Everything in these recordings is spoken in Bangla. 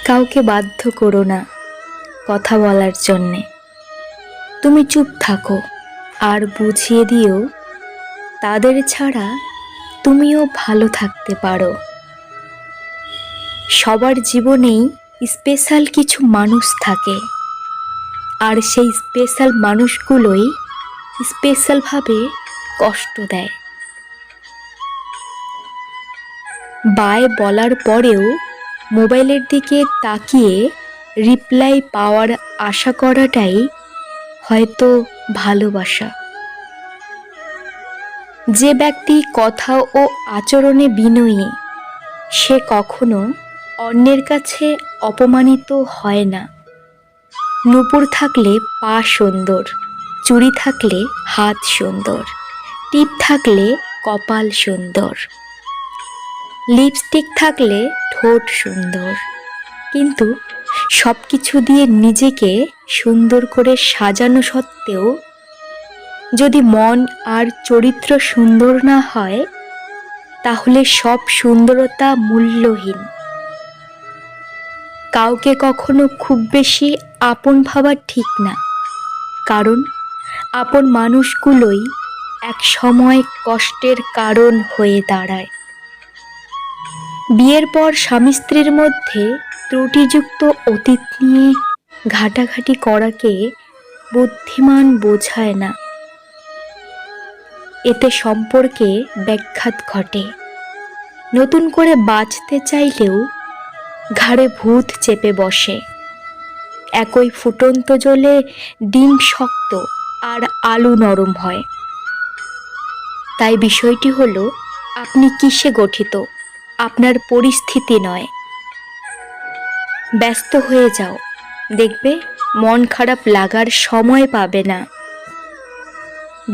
কাউকে বাধ্য করো না কথা বলার জন্যে। তুমি চুপ থাকো আর বুঝিয়ে দিও তাদের ছাড়া তুমিও ভালো থাকতে পারো। সবার জীবনেই স্পেশাল কিছু মানুষ থাকে, আর সেই স্পেশাল মানুষগুলোই স্পেশালভাবে কষ্ট দেয়। বাই বলার পরেও মোবাইলের দিকে তাকিয়ে রিপ্লাই পাওয়ার আশা করাটাই হয়তো ভালোবাসা। যে ব্যক্তি কথা ও আচরণে বিনয়ী, সে কখনো অন্যের কাছে অপমানিত হয় না। নূপুর থাকলে পা সুন্দর, চুড়ি থাকলে হাত সুন্দর, টিপ থাকলে কপাল সুন্দর, লিপস্টিক থাকলে ঠোঁট সুন্দর। কিন্তু সব কিছু দিয়ে নিজেকে সুন্দর করে সাজানো সত্ত্বেও যদি মন আর চরিত্র সুন্দর না হয়, তাহলে সব সুন্দরতা মূল্যহীন। কাউকে কখনো খুব বেশি আপন ভাবা ঠিক না, কারণ আপন মানুষগুলোই এক সময় কষ্টের কারণ হয়ে দাঁড়ায়। বিয়ের পর স্বামী স্ত্রীর মধ্যে ত্রুটিযুক্ত অতীত নিয়ে ঘাটাঘাটি করাকে বুদ্ধিমান বোঝায় না। এতে সম্পর্কে ব্যাঘাত ঘটে। নতুন করে বাঁচতে চাইলেও ঘাড়ে ভূত চেপে বসে। একই ফুটন্ত জলে ডিম শক্ত আর আলু নরম হয়। তাই বিষয়টি হলো, আপনি কিসে গঠিত, আপনার পরিস্থিতি নয়। ব্যস্ত হয়ে যাও, দেখবে মন খারাপ লাগার সময় পাবে না।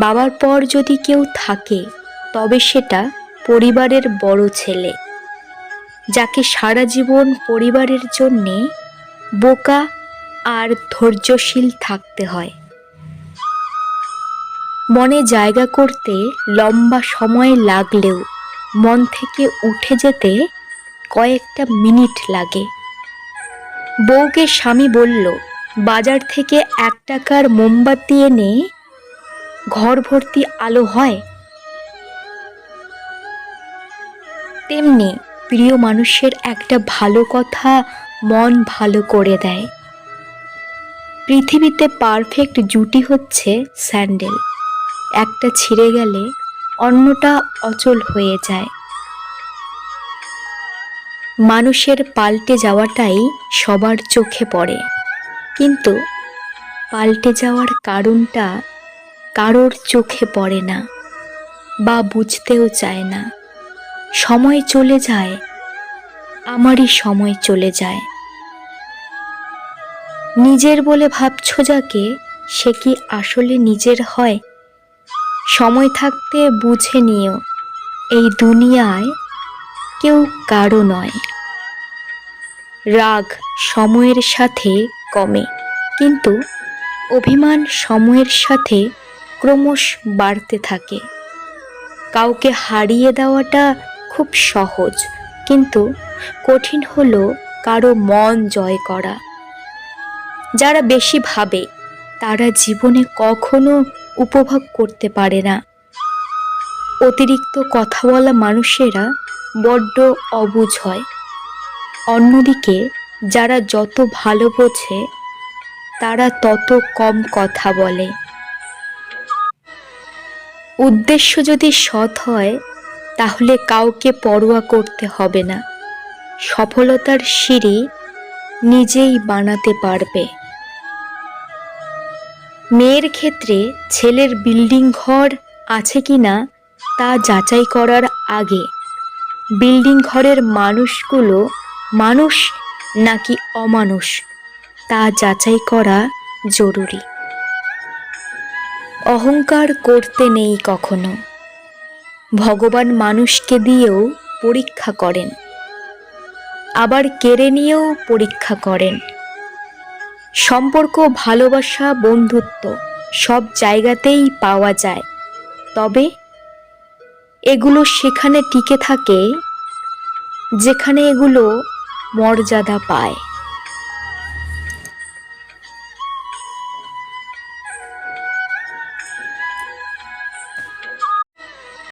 বাবার পর যদি কেউ থাকে, তবে সেটা পরিবারের বড় ছেলে, যাকে সারা জীবন পরিবারের জন্যে বোকা আর ধৈর্যশীল থাকতে হয়। মনে জায়গা করতে লম্বা সময় লাগলেও মন থেকে উঠে যেতে কয়েকটা মিনিট লাগে। বউকে স্বামী বলল, বাজার থেকে 1 টাকার মোমবাতি এনে ঘর ভর্তি আলো হয়? তেমনি প্রিয় মানুষের একটা ভালো কথা মন ভালো করে দেয়। পৃথিবীতে পারফেক্ট জুটি হচ্ছে স্যান্ডেল, একটা ছিঁড়ে গেলে অন্যটা অচল হয়ে যায়। মানুষের পাল্টে যাওয়াটাই সবার চোখে পড়ে, কিন্তু পাল্টে যাওয়ার কারণটা কারোর চোখে পড়ে না বা বুঝতেও চায় না। সময় চলে যায়, আমারই সময় চলে যায়। নিজের বলে ভাবছো যাকে, সে কি আসলে নিজের হয়? সময় থাকতে বুঝে নিও, এই দুনিয়ায় কেউ কারো নয়। রাগ সময়ের সাথে কমে, কিন্তু অভিমান সময়ের সাথে ক্রমশ বাড়তে থাকে। কাউকে হারিয়ে দেওয়াটা খুব সহজ, কিন্তু কঠিন হলো কারো মন জয় করা। যারা বেশি ভাবে, তারা জীবনে কখনো উপভোগ করতে পারে না। অতিরিক্ত কথা বলা মানুষেরা বড্ড অবুঝ হয়। অন্যদিকে যারা যত ভালো বোঝে, তারা তত কম কথা বলে। উদ্দেশ্য যদি সৎ হয়, তাহলে কাউকে পরোয়া করতে হবে না। সফলতার সিঁড়ি নিজেই বানাতে পারবে। মেয়ের ক্ষেত্রে ছেলের বিল্ডিং ঘর আছে কিনা তা যাচাই করার আগে বিল্ডিং ঘরের মানুষগুলো মানুষ নাকি অমানুষ তা যাচাই করা জরুরি। অহংকার করতে নেই কখনো। ভগবান মানুষকে দিয়েও পরীক্ষা করেন, আবার কেড়ে নিয়েও পরীক্ষা করেন। সম্পর্ক, ভালোবাসা, বন্ধুত্ব সব জায়গাতেই পাওয়া যায়, তবে এগুলো সেখানে টিকে থাকে যেখানে এগুলো মর্যাদা পায়।